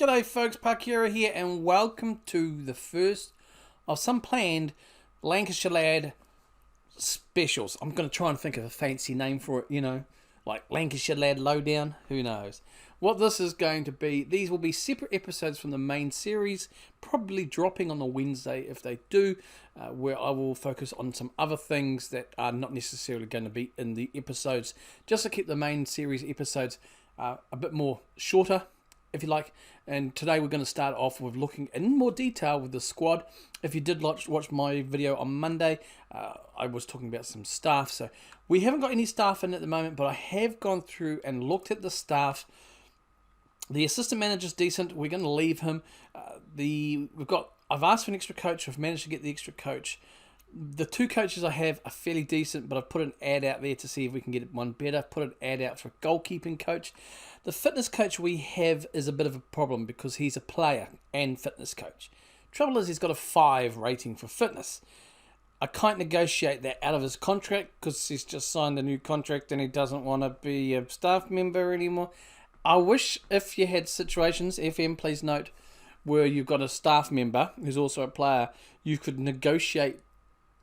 G'day folks, Parkera here, and welcome to the first of some planned Lancashire Lad specials. I'm going to try and think of a fancy name for it, like Lancashire Lad Lowdown, who knows. What this is going to be, these will be separate episodes from the main series, probably dropping on a Wednesday if they do, where I will focus on some other things that are not necessarily going to be in the episodes, just to keep the main series episodes a bit more shorter, if you like. And today we're going to start off with looking in more detail with the squad. If you did watch my video on Monday, I was talking about some staff. So we haven't got any staff in at the moment, but I have gone through and looked at the staff. The assistant manager's decent. We're going to leave him. I've asked for an extra coach. I've managed to get the extra coach. The two coaches I have are fairly decent, but I've put an ad out there to see if we can get one better. Put an ad out for a goalkeeping coach. The fitness coach we have is a bit of a problem because he's a player and fitness coach. Trouble is he's got a 5 rating for fitness. I can't negotiate that out of his contract because he's just signed a new contract and he doesn't want to be a staff member anymore. I wish if you had situations, FM please note, where you've got a staff member who's also a player, you could negotiate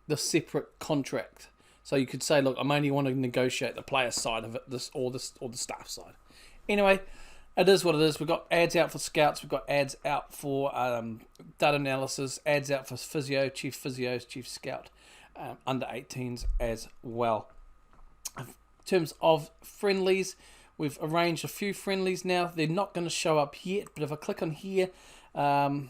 the separate contract. So you could say, look, I only want to negotiate the player side of it, or the staff side. Anyway, it is what it is. We've got ads out for scouts. We've got ads out for data analysis, ads out for chief physios, chief scout, under 18s as well. In terms of friendlies, we've arranged a few friendlies now. They're not going to show up yet, but if I click on here, no,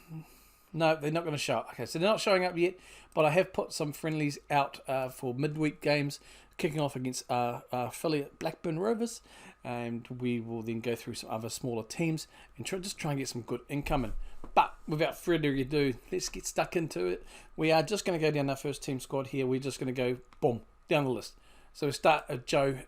they're not going to show up. Okay, so they're not showing up yet, but I have put some friendlies out for midweek games, kicking off against our affiliate Blackman Rovers, and we will then go through some other smaller teams and try and get some good income in. But without further ado, let's get stuck into it. We are just going to go down our first team squad here. We're just going to go, boom, down the list. So we start at Joe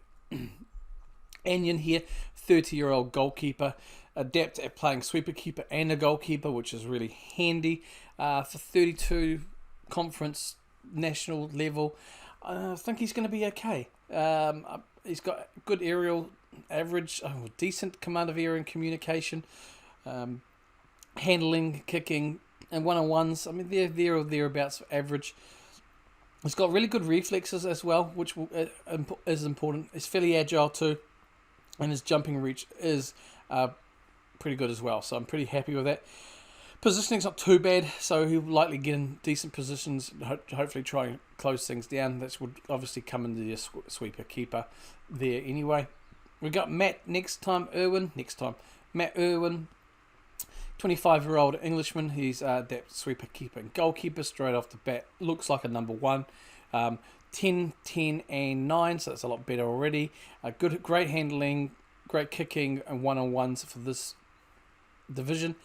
Anion here, 30-year-old goalkeeper, adept at playing sweeper keeper and a goalkeeper, which is really handy. For 32 conference national level, I think he's going to be okay. He's got good aerial average, decent command of area and communication, handling, kicking, and one-on-ones. I mean, they're there or thereabouts for average. He's got really good reflexes as well, which is important. He's fairly agile too, and his jumping reach is pretty good as well. So I'm pretty happy with that. Positioning's not too bad, so he'll likely get in decent positions, hopefully try and close things down. That would obviously come into the sweeper keeper there anyway. We got Matt Matt Irwin, 25-year-old Englishman. He's that sweeper keeper and goalkeeper straight off the bat. Looks like a number 1. 10, 10 and 9, so that's a lot better already. Great handling, great kicking and one-on-ones for this division.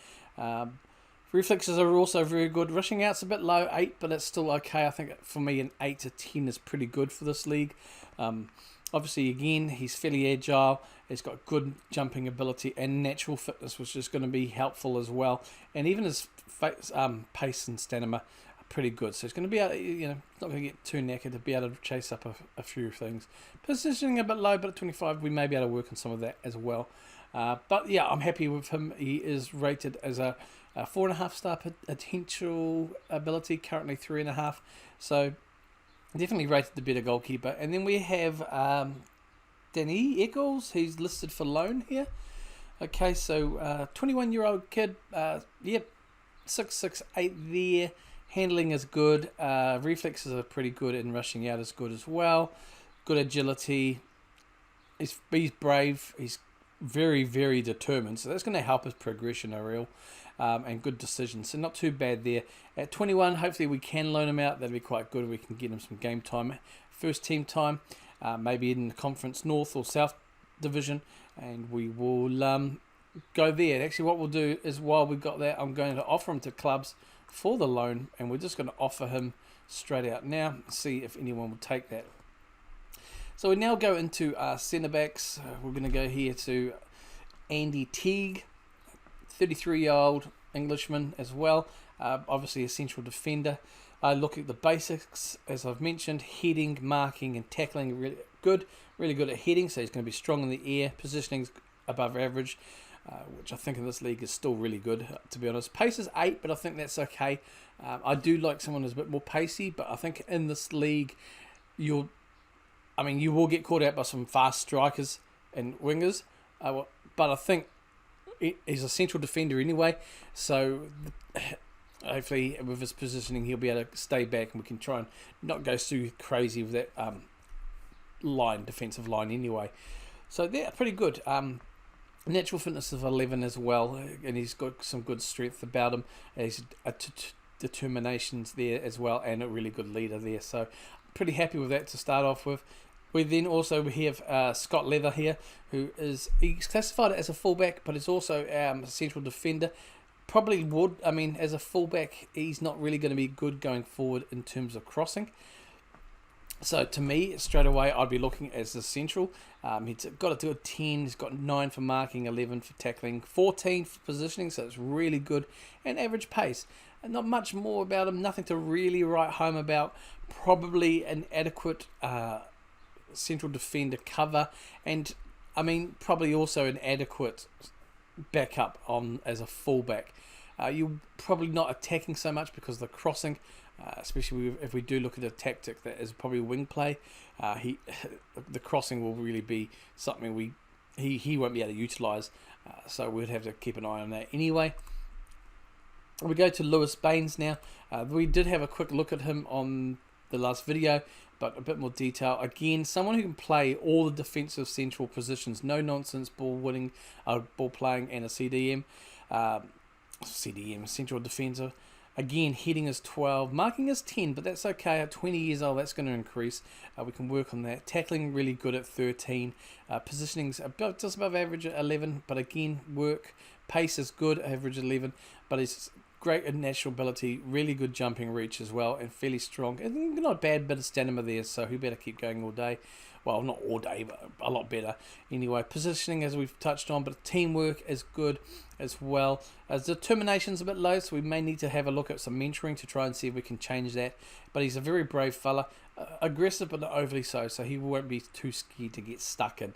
Reflexes are also very good. Rushing out's a bit low, 8, but it's still okay. I think for me an 8 to 10 is pretty good for this league. Obviously, again, he's fairly agile. He's got good jumping ability and natural fitness, which is going to be helpful as well. And even his pace and stamina are pretty good. So he's going to be able to, not going to get too knackered to be able to chase up a few things. Positioning a bit low, but at 25, we may be able to work on some of that as well. But yeah, I'm happy with him. He is rated as a 4.5 star potential ability, currently 3.5. So definitely rated the better goalkeeper. And then we have Danny Eccles. He's listed for loan here. Okay, so 21-year-old kid. 6'8" there. Handling is good. Reflexes are pretty good, and rushing out is good as well. Good agility. He's brave. He's very, very determined. So that's going to help his progression, and good decisions. So not too bad there. At 21, hopefully we can loan him out. That'd be quite good. We can get him some game time, first team time, maybe in the Conference North or South Division, and we will go there. And actually, what we'll do is while we've got that, I'm going to offer him to clubs for the loan, and we're just going to offer him straight out now. See if anyone will take that. So we now go into our centre backs. We're going to go here to Andy Teague, 33-year-old Englishman as well. Obviously a central defender. Look at the basics, as I've mentioned, heading, marking and tackling, really good at heading, so he's going to be strong in the air. Positioning's above average. which I think in this league is still really good, to be honest. Pace is 8, but I think that's okay. I do like someone who's a bit more pacey, but I think in this league, you will get caught out by some fast strikers and wingers, but I think he's a central defender anyway, so hopefully with his positioning he'll be able to stay back and we can try and not go too crazy with that defensive line anyway. So they're pretty good. Natural fitness of 11 as well, and he's got some good strength about him. He's determinations there as well, and a really good leader there. So pretty happy with that to start off with. We have Scott Leather here, he's classified as a fullback, but he's also a central defender. Probably would, as a fullback, he's not really going to be good going forward in terms of crossing. So to me, straight away, I'd be looking as the central. He's got to do a 10. He's got 9 for marking, 11 for tackling, 14 for positioning. So it's really good, and average pace. And not much more about him. Nothing to really write home about. Probably an adequate central defender cover, and probably also an adequate backup on as a fullback. You're probably not attacking so much because of the crossing. Especially if we do look at a tactic that is probably wing play, the crossing will really be something he won't be able to utilise, so we'd have to keep an eye on that anyway. We go to Lewis Baines now. We did have a quick look at him on the last video, but a bit more detail. Again, someone who can play all the defensive central positions, no nonsense ball winning, ball playing, and a CDM, central defender. Again, heading is 12, marking is 10, but that's okay. At 20 years old, that's going to increase. We can work on that. Tackling, really good at 13. Positioning's just above average at 11, but again, work. Pace is good, average 11, but it's great in natural ability, really good jumping reach as well, and fairly strong. And not a bad bit of stamina there, so he better keep going all day. Well, not all day, but a lot better. Anyway, positioning, as we've touched on, but teamwork is good as well. As determination's a bit low, so we may need to have a look at some mentoring to try and see if we can change that. But he's a very brave fella, aggressive but not overly so he won't be too scared to get stuck in.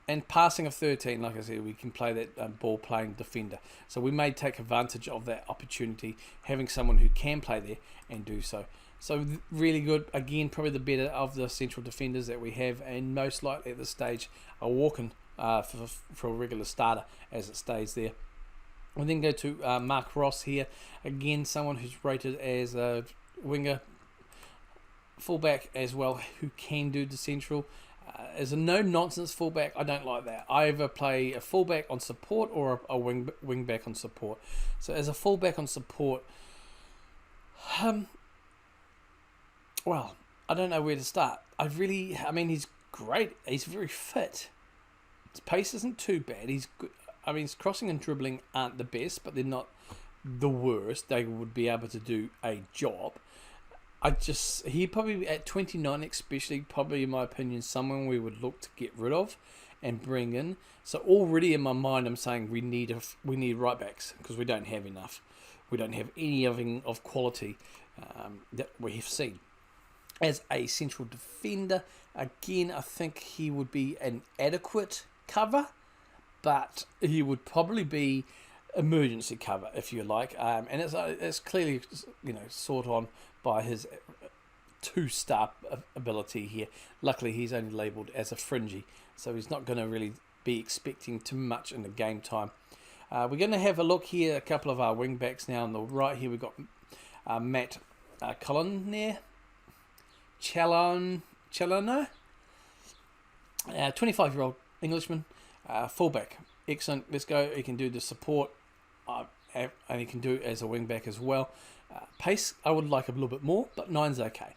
And passing of 13, like I said, we can play that ball-playing defender. So we may take advantage of that opportunity, having someone who can play there and do so. So really good. Again, probably the better of the central defenders that we have, and most likely at this stage are walking for a regular starter as it stays there. We then go to Mark Ross here. Again, someone who's rated as a winger, fullback as well, who can do the central. As a no-nonsense fullback, I don't like that. I either play a fullback on support or a wing back on support. So as a fullback on support, well, I don't know where to start. He's great. He's very fit. His pace isn't too bad. He's good. His crossing and dribbling aren't the best, but they're not the worst. They would be able to do a job. He probably at 29 especially, probably in my opinion, someone we would look to get rid of and bring in. So already in my mind, I'm saying we need right backs because we don't have enough. We don't have anything of quality that we have seen. As a central defender, again, I think he would be an adequate cover, but he would probably be emergency cover, if you like. And it's clearly, sort on by his 2-star ability here. Luckily, he's only labelled as a fringy, so he's not going to really be expecting too much in the game time. We're going to have a look here, a couple of our wing backs now. On the right here, we've got Matt Challoner, 25-year-old Englishman, fullback. Excellent. Let's go. He can do the support, and he can do it as a wing back as well. Pace, I would like a little bit more, but 9's okay.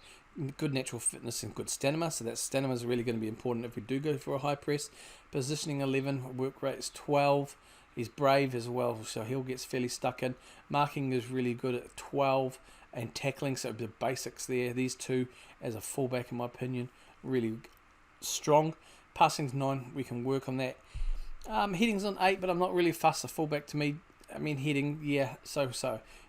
Good natural fitness and good stamina, so that stamina is really going to be important if we do go for a high press. Positioning 11, work rate is 12. He's brave as well, so he'll get fairly stuck in. Marking is really good at 12, and tackling, so the basics there. These two as a fullback, in my opinion, really strong. Passing's 9, we can work on that. Heading's on 8, but I'm not really fussed. A fullback to me, heading, yeah, so.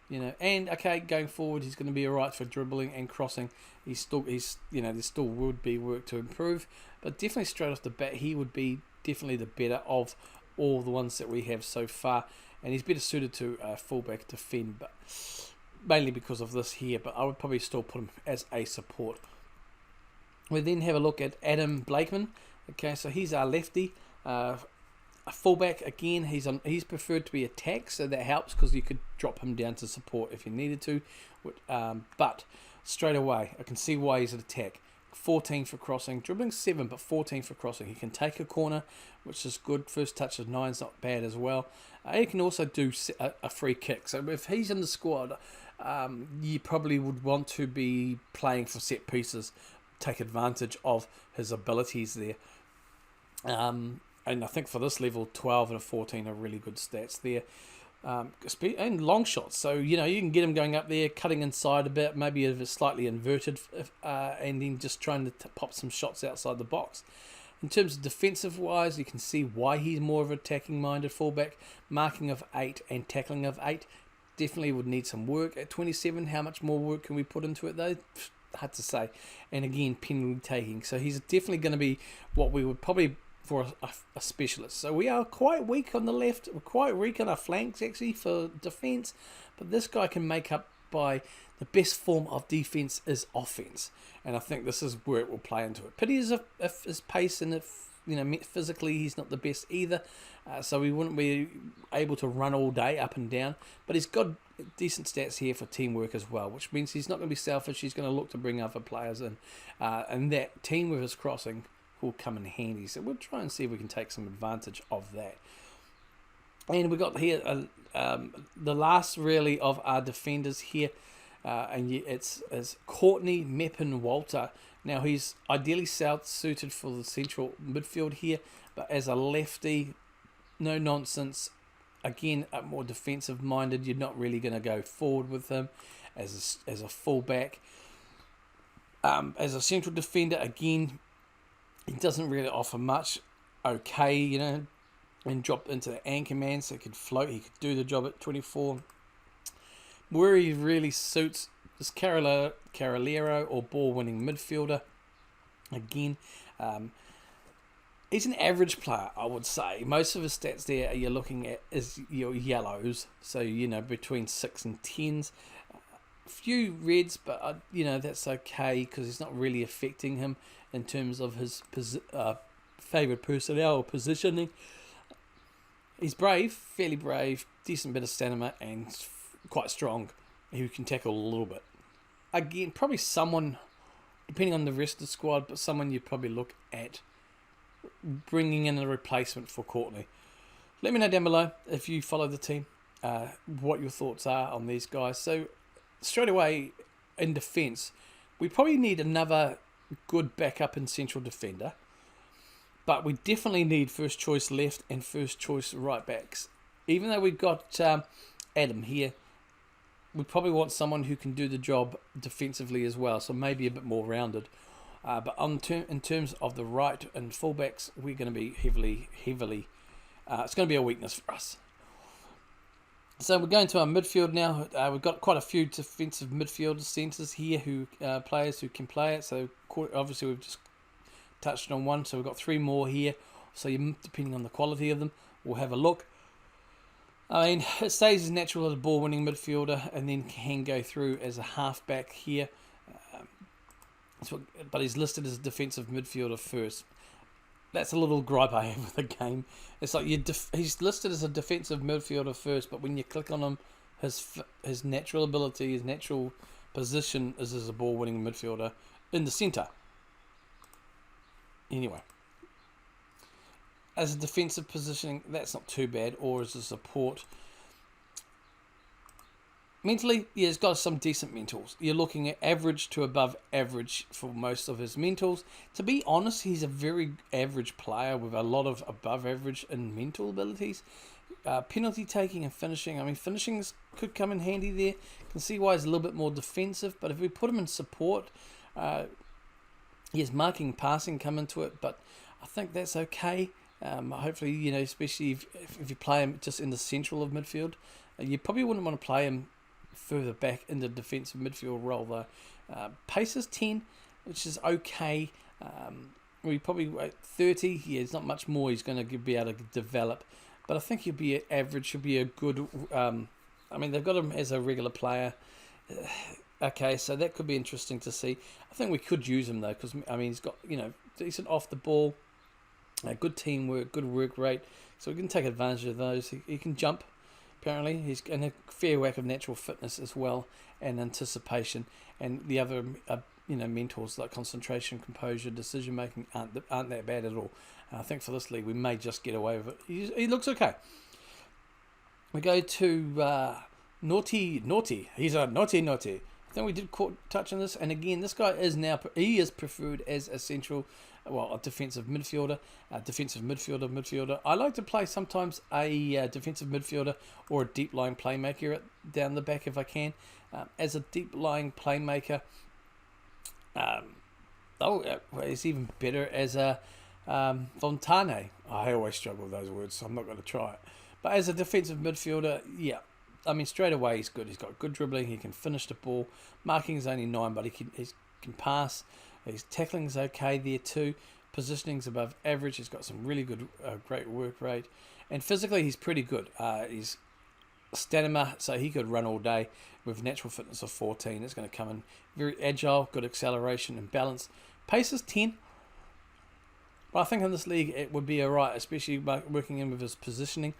And okay, going forward, he's going to be alright for dribbling and crossing. There still would be work to improve, but definitely straight off the bat, he would be definitely the better of all the ones that we have so far, and he's better suited to fullback defend, but mainly because of this here. But I would probably still put him as a support. We then have a look at Adam Blackman. Okay, so he's our lefty. A fullback again. He's preferred to be attack, so that helps because you could drop him down to support if you needed to. But straight away, I can see why he's an attack. 14 for crossing, dribbling 7, but 14 for crossing. He can take a corner, which is good. First touch of 9 is not bad as well. He can also do a free kick. So if he's in the squad, you probably would want to be playing for set pieces, take advantage of his abilities there. And I think for this level, 12 and a 14 are really good stats there. And long shots, so you can get him going up there, cutting inside a bit, maybe if it's slightly inverted, and then just trying to pop some shots outside the box. In terms of defensive wise, you can see why he's more of an attacking minded fullback. Marking of 8 and tackling of 8 definitely would need some work at 27. How much more work can we put into it though? Hard to say. And again, penalty taking, so he's definitely going to be what we would probably for a specialist. So we are quite weak on the left. We're quite weak on our flanks actually for defence, but this guy can make up by the best form of defence is offence, and I think this is where it will play into it. Pity is if his pace and if physically he's not the best either, so we wouldn't be able to run all day up and down, but he's got decent stats here for teamwork as well, which means he's not going to be selfish. He's going to look to bring other players in, and that team with his crossing will come in handy. So we'll try and see if we can take some advantage of that. And we've got here the last really of our defenders here, and it's Courtney Meppin Walter. Now he's ideally south suited for the central midfield here, but as a lefty, no nonsense. Again, more defensive minded. You're not really going to go forward with him as a fullback. As a central defender, again, he doesn't really offer much. Okay, and drop into the anchor man, so he could float. He could do the job at 24. Where he really suits is Carolero or ball-winning midfielder. Again, he's an average player, I would say. Most of his stats there you're looking at is your yellows, so between 6 and 10s. A few reds, but that's okay because it's not really affecting him in terms of his favoured personnel or positioning. He's brave, fairly brave, decent bit of stamina, and quite strong. Who can tackle a little bit. Again, probably someone, depending on the rest of the squad, but someone you'd probably look at bringing in a replacement for Courtney. Let me know down below if you follow the team, what your thoughts are on these guys. So straight away in defence, we probably need another good backup and central defender, but we definitely need first choice left and first choice right backs. Even though we've got Adam here, we probably want someone who can do the job defensively as well, so maybe a bit more rounded. But in terms of the right and fullbacks, we're going to be heavily it's going to be a weakness for us. So we're going to our midfield now. We've got quite a few defensive midfield centres here players who can play it. So obviously we've just touched on one. So we've got 3 more here. So depending on the quality of them, we'll have a look. I mean, it stays as natural as a ball-winning midfielder and then can go through as a half-back here. But he's listed as a defensive midfielder first. That's a little gripe I have with the game. It's like he's listed as a defensive midfielder first, but when you click on him, his natural ability, his natural position is as a ball-winning midfielder in the centre. Anyway, as a defensive positioning, that's not too bad, or as a support. Mentally, yeah, he's got some decent mentals. You're looking at average to above average for most of his mentals. To be honest, he's a very average player with a lot of above average in mental abilities. Penalty taking and finishing. I mean, finishings could come in handy there. You can see why he's a little bit more defensive. But if we put him in support, yes, marking and passing come into it. But I think that's okay. Hopefully, especially if you play him just in the central of midfield, you probably wouldn't want to play him further back in the defensive midfield role though. Pace is 10, which is okay. We probably 30. Yeah, there's not much more he's going to be able to develop. but I think he'll be average. He'll be a good. I mean, they've got him as a regular player. Okay, so that could be interesting to see. I think we could use him though, because I mean, he's got decent off the ball, good teamwork, good work rate, so we can take advantage of those. He can jump. Apparently, he's in a fair whack of natural fitness as well, and anticipation, and the other mentors like concentration, composure, decision making aren't that bad at all. I think for this league we may just get away with it. He looks okay. We go to naughty. He's a naughty. I think we did touch on this, and again, this guy is preferred as a a defensive midfielder, midfielder. I like to play sometimes a defensive midfielder or a deep lying playmaker down the back if I can. As a deep lying playmaker, it's even better as a Fontane. I always struggle with those words, so I'm not going to try it. But as a defensive midfielder, yeah, I mean, straight away he's good. He's got good dribbling. He can finish the ball. Marking is only 9, but he can pass. His tackling's okay there too. Positioning's above average. He's got some really good, great work rate. And physically, he's pretty good. He's stamina, so he could run all day with natural fitness of 14. It's going to come in very agile, good acceleration and balance. Pace is 10. But I think in this league it would be alright, especially working in with his positioning.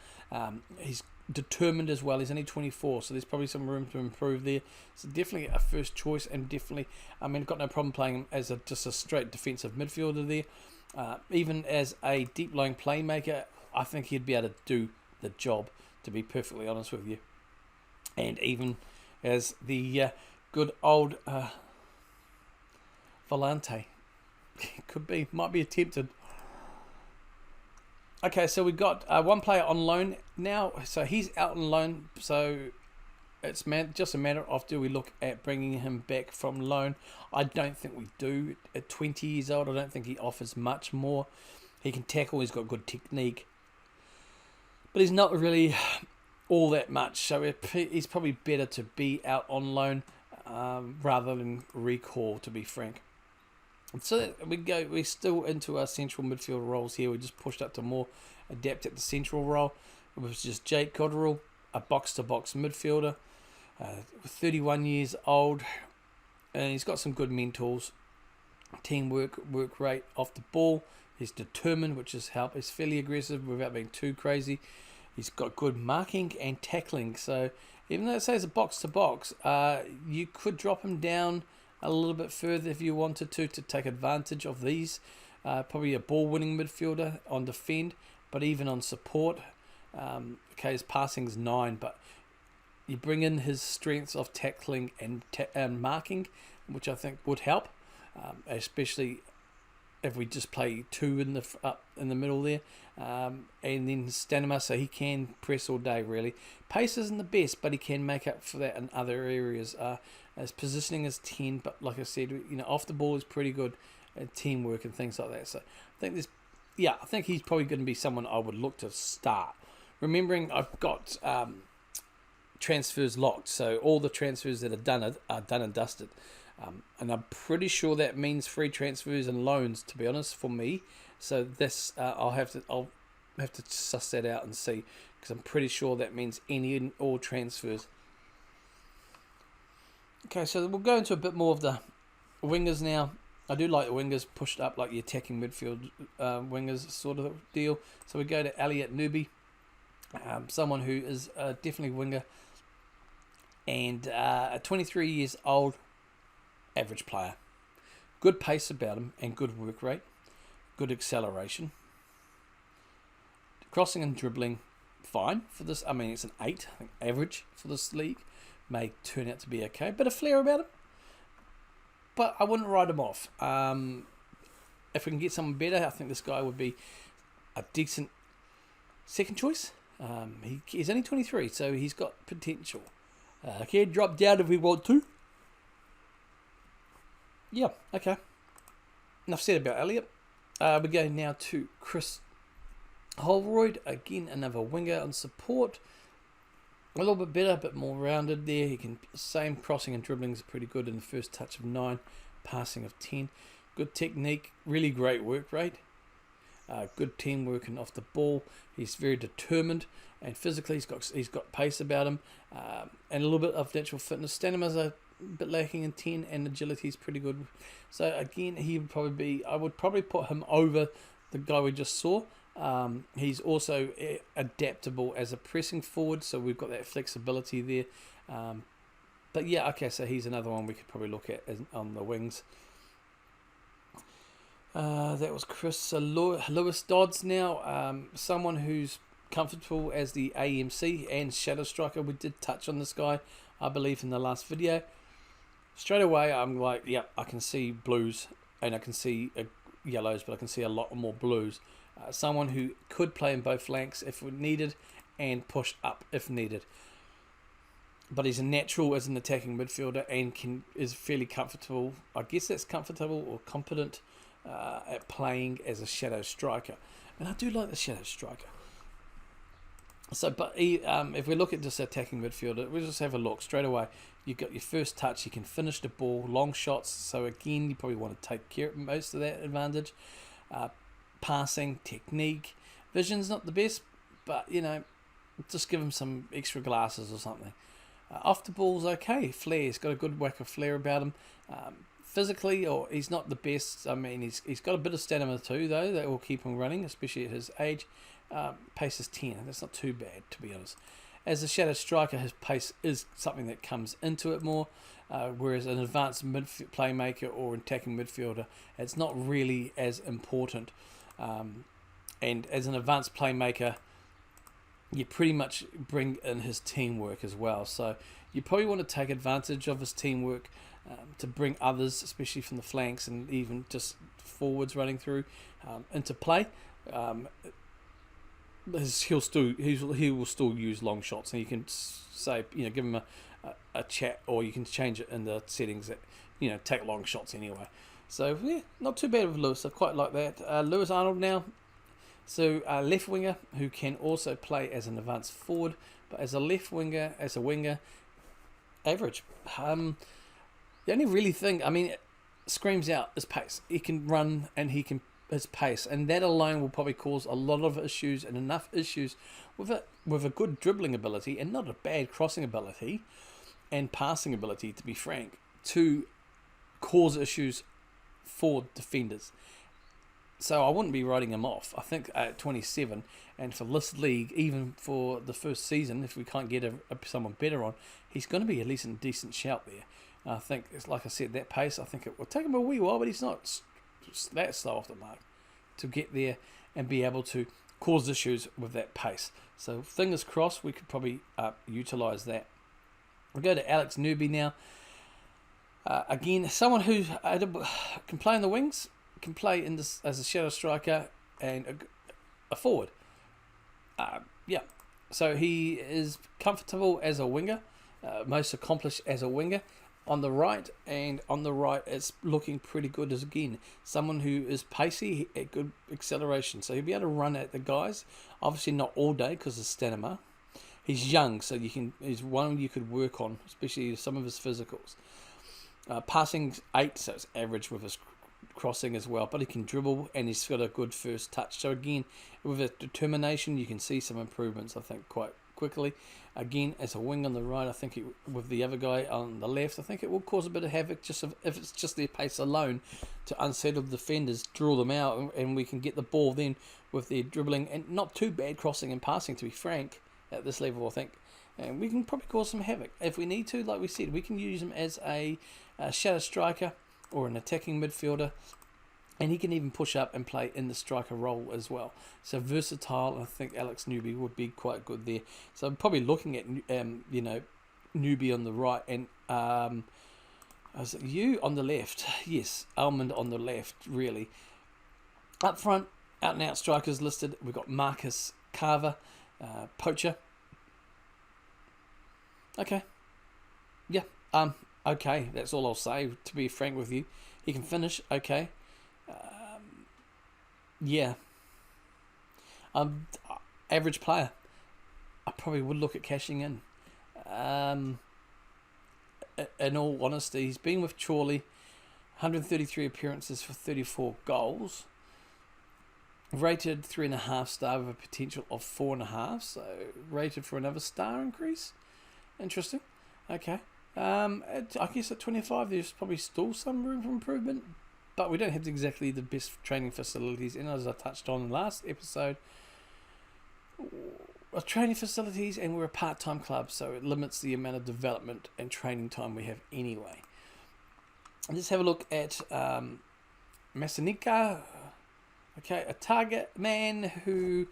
He's determined as well. He's only 24, so there's probably some room to improve there. So definitely a first choice, and definitely, I mean, got no problem playing him as just a straight defensive midfielder there. Even as a deep lying playmaker, I think he'd be able to do the job, to be perfectly honest with you. And even as the good old Volante might be attempted. Okay, so we've got one player on loan now. So he's out on loan. So it's just a matter of, do we look at bringing him back from loan? I don't think we do. At 20 years old, I don't think he offers much more. He can tackle. He's got good technique. But he's not really all that much. So he's probably better to be out on loan rather than recall, to be frank. So we're still into our central midfield roles here. We just pushed up to more adept at the central role. It was just Jake Cotterill, a box-to-box midfielder, 31 years old, and he's got some good mentors, teamwork, work rate off the ball. He's determined, which has helped. He's fairly aggressive without being too crazy. He's got good marking and tackling. So even though it says a box-to-box, you could drop him down a little bit further if you wanted to take advantage of these. Probably a ball-winning midfielder on defend, but even on support. His passing's 9, but you bring in his strengths of tackling and marking, which I think would help, especially if we just play 2 up in the middle there, and then stamina, so he can press all day really. Pace isn't the best, but he can make up for that in other areas. His positioning is 10, but like I said, off the ball is pretty good at teamwork and things like that. So I think he's probably going to be someone I would look to start. Remembering I've got transfers locked, so all the transfers that are done and dusted. And I'm pretty sure that means free transfers and loans, to be honest, for me. So this I'll have to suss that out and see, because I'm pretty sure that means any and all transfers. Okay, so we'll go into a bit more of the wingers now. I do like the wingers pushed up, like the attacking midfield wingers sort of deal. So we go to Elliot Newby, someone who is definitely winger, and 23 years old, average player. Good pace about him and good work rate, good acceleration. Crossing and dribbling, fine for this. I mean, it's an 8, I think, average for this league. May turn out to be okay. Bit of flair about him, but I wouldn't write him off. If we can get someone better, I think this guy would be a decent second choice. He's only 23, so he's got potential. Can drop down if we want to. Yeah, okay. Enough said about Elliot. We go now to Chris Holroyd. Again, another winger on support. A little bit better, a bit more rounded there. He can, same crossing and dribbling is pretty good in the first touch of 9, passing of 10. Good technique, really great work rate. good teamwork and off the ball. He's very determined, and physically he's got pace about him, and a little bit of natural fitness. Stamina's a bit lacking in 10, and agility is pretty good. So again, I would probably put him over the guy we just saw. He's also adaptable as a pressing forward, so we've got that flexibility there. But yeah, okay, so he's another one we could probably look at on the wings. That was Chris Lewis Dodds now. Someone who's comfortable as the AMC and shadow striker. We did touch on this guy, I believe, in the last video. Straight away, I'm like, yeah, I can see blues and I can see yellows, but I can see a lot more blues. Someone who could play in both flanks if needed and push up if needed. But he's a natural as an attacking midfielder and is fairly comfortable. I guess that's comfortable or competent at playing as a shadow striker. And I do like the shadow striker. So, but if we look at just attacking midfielder, we'll just have a look straight away. You've got your first touch, you can finish the ball, long shots. So again, you probably want to take care of most of that advantage. Passing, technique, vision's not the best, but just give him some extra glasses or something. Off the ball's okay. Flair, he's got a good whack of flair about him. Physically, or he's not the best. I mean, he's got a bit of stamina too, though. That will keep him running, especially at his age. Pace is 10. That's not too bad, to be honest. As a shadow striker, his pace is something that comes into it more. Whereas an advanced playmaker or attacking midfielder, it's not really as important. And as an advanced playmaker, you pretty much bring in his teamwork as well. So you probably want to take advantage of his teamwork to bring others, especially from the flanks and even just forwards running through, into play. He will still use long shots, and you can say, give him a chat, or you can change it in the settings that take long shots anyway. So yeah, not too bad with Lewis. I quite like that. Lewis Arnold now. So a left winger who can also play as an advanced forward, but as a left winger, average. The only really thing, screams out is pace. He can run and his pace, and that alone will probably cause a lot of issues and enough issues with a good dribbling ability and not a bad crossing ability and passing ability, to be frank, to cause issues for defenders. So I wouldn't be writing him off. I think at 27, and for this league, even for the first season, if we can't get someone better on, he's going to be at least a decent shout there. I think, it's like I said, that pace, I think it will take him a wee while, but he's not that slow off the mark to get there and be able to cause issues with that pace. So fingers crossed, we could probably utilise that. We'll go to Alex Newby now. Again, someone who can play in the wings, can play in this as a shadow striker and a forward. So he is comfortable as a winger, most accomplished as a winger on the right, and on the right it's looking pretty good as, again, someone who is pacey at good acceleration, so he'll be able to run at the guys, obviously not all day because of stamina. He's young, so he's one you could work on, especially some of his physicals. Passing 8, so it's average with his crossing as well, but he can dribble and he's got a good first touch. So again, with a determination, you can see some improvements, I think, quite quickly. Again, as a wing on the right, I think with the other guy on the left, I think it will cause a bit of havoc just if it's just their pace alone to unsettle the defenders, draw them out, and we can get the ball then with their dribbling and not too bad crossing and passing, to be frank, at this level, I think. And we can probably cause some havoc if we need to. Like we said, we can use him as a shadow striker or an attacking midfielder, and he can even push up and play in the striker role as well. So versatile. I think Alex Newby would be quite good there. So I'm probably looking at Newby on the right, and is it you on the left? Yes, Almond on the left. Really, up front, out and out strikers listed. We've got Marcus Carver, poacher. Okay, yeah. Okay, that's all I'll say, to be frank with you. He can finish, okay. Yeah. Average player. I probably would look at cashing in. In all honesty, he's been with Chorley, 133 appearances for 34 goals. Rated 3.5 star with a potential of 4.5. So rated for another star increase. Interesting. Okay. I guess at 25 there's probably still some room for improvement, but we don't have exactly the best training facilities. And as I touched on in the last episode, our training facilities, and we're a part-time club, so it limits the amount of development and training time we have anyway. Let's have a look at Masanika. Okay, a target man who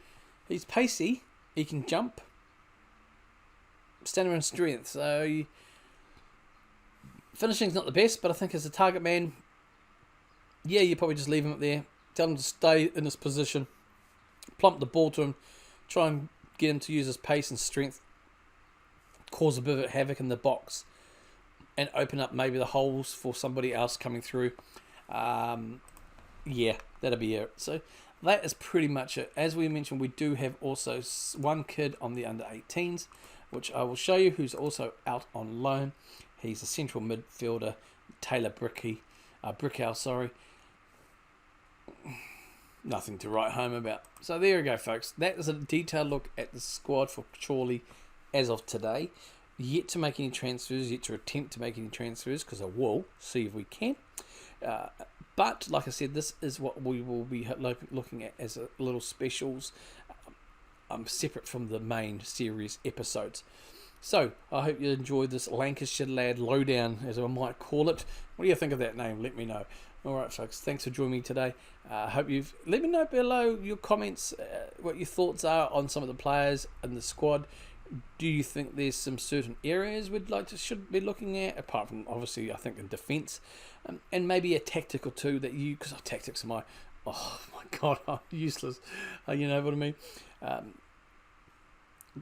he's pacey, he can jump, stamina and strength. So finishing's not the best, but I think as a target man, yeah, you probably just leave him up there, tell him to stay in his position, plump the ball to him, try and get him to use his pace and strength, cause a bit of havoc in the box, and open up maybe the holes for somebody else coming through. Yeah, that'll be it. So that is pretty much it. As we mentioned, we do have also one kid on the under 18s, which I will show you, who's also out on loan. He's a central midfielder, Taylor Brickow, sorry. Nothing to write home about. So there we go, folks. That is a detailed look at the squad for Chorley as of today. Yet to make any transfers, yet to attempt to make any transfers, because I will see if we can. But like I said, this is what we will be looking at as a little specials, separate from the main series episodes. So I hope you enjoyed this Lancashire Lad Lowdown, as I might call it. What do you think of that name? Let me know. Alright folks, thanks for joining me today. Hope you've let me know below your comments, what your thoughts are on some of the players in the squad. Do you think there's some certain areas should be looking at, apart from obviously I think in defence, and maybe a tactic or two that you, because tactics are oh my god, I'm useless. You know what I mean.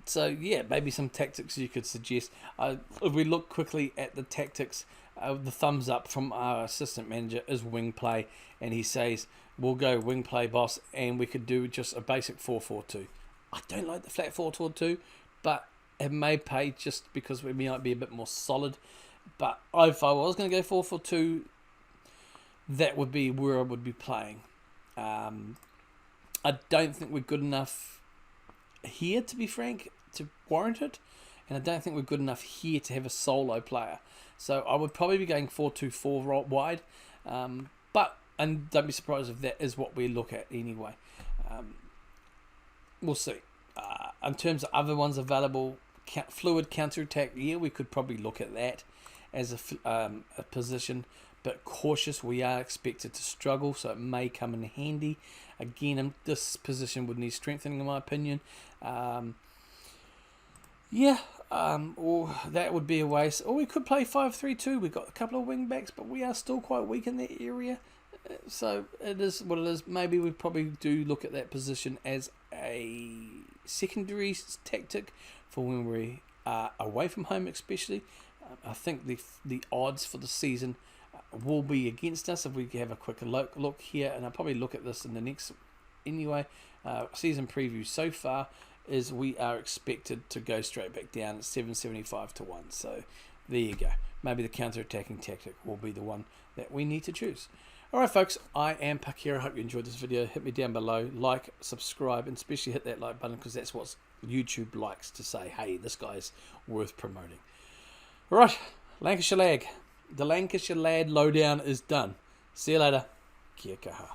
So yeah, maybe some tactics you could suggest. If we look quickly at the tactics, the thumbs up from our assistant manager is wing play, and he says we'll go wing play, boss, and we could do just a basic 4-4-2. I don't like the flat 4-4-2, but it may pay just because we might be a bit more solid. But if I was going to go 4-4-2, that would be where I would be playing. I don't think we're good enough here, to be frank, to warrant it, and I don't think we're good enough here to have a solo player. So I would probably be going 4-2-4 wide, and don't be surprised if that is what we look at anyway. We'll see. In terms of other ones available, fluid counter-attack, yeah, we could probably look at that as a position, but cautious, we are expected to struggle, so it may come in handy. Again, this position would need strengthening in my opinion. Or that would be a waste. Or we could play 5-3-2. We've got a couple of wing backs, but we are still quite weak in that area. So it is what it is. Maybe we probably do look at that position as a secondary tactic for when we are away from home, especially. I think the odds for the season will be against us if we have a quicker look here, and I'll probably look at this in the next anyway. Season preview so far is we are expected to go straight back down at 775 to 1. So there you go. Maybe the counter-attacking tactic will be the one that we need to choose. Alright folks, I am Parkera. I hope you enjoyed this video. Hit me down below, like, subscribe, and especially hit that like button, because that's what YouTube likes to say. Hey, this guy's worth promoting. Alright, Lancashire Lad. The Lancashire Lad Lowdown is done. See you later. Kia kaha.